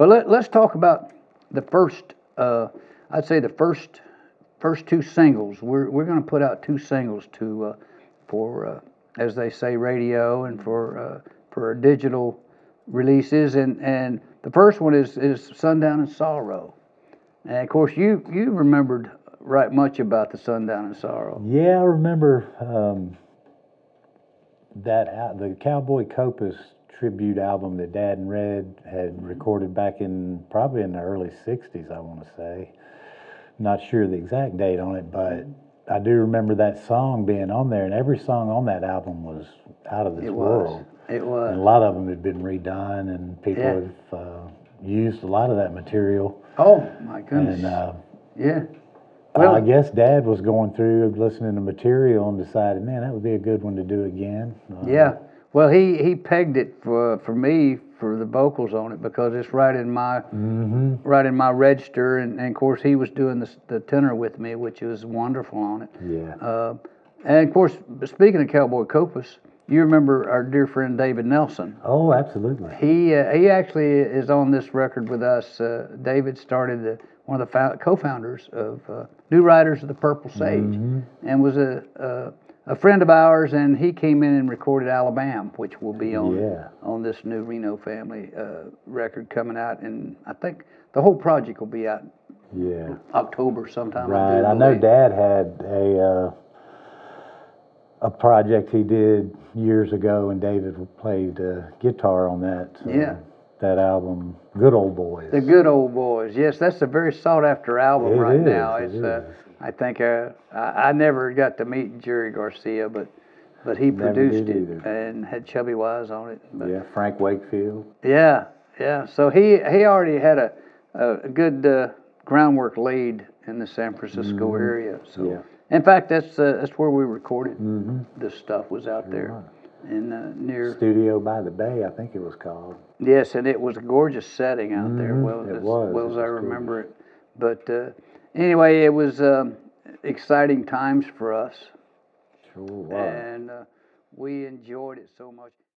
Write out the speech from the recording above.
But let's talk about the first. I'd say the first two singles. We're going to put out two singles to for as they say, radio, and for digital releases. And the first one is Sundown and Sorrow. And of course, you remembered right much about the Sundown and Sorrow. Yeah, I remember the Cowboy Copas tribute album that Dad and Red had recorded back probably in the early '60s, I want to say. Not sure the exact date on it, but I do remember that song being on there, and every song on that album was out of this world. It was. And a lot of them had been redone, and people Yeah. have used a lot of that material. Oh my goodness. And yeah. well, I guess Dad was going through listening to material and decided, man, that would be a good one to do again. Yeah. Well, he pegged it for me for the vocals on it because it's right in my register, and of course he was doing the tenor with me, which was wonderful on it. Yeah. And of course, speaking of Cowboy Copas, you remember our dear friend David Nelson. Oh, absolutely. He actually is on this record with us. David started one of the co-founders of New Riders of the Purple Sage, and was a friend of ours. And he came in and recorded Alabama, which will be on this new Reno Family record coming out. And I think the whole project will be out October sometime. Right. I know Dad had a project he did years ago, and David played guitar on that. That album, Good Old Boys. The Good Old Boys. Yes, that's a very sought after album now. It is. I think I never got to meet Jerry Garcia, but he produced it and had Chubby Wise on it. But, Frank Wakefield. Yeah. So he already had a good groundwork laid in the San Francisco area. So in fact, that's where we recorded this stuff, was out there in near Studio by the Bay, I think it was called. Yes, and it was a gorgeous setting out there. Well, it was. As well as I remember it. But anyway, it was exciting times for us. Sure was. And we enjoyed it so much.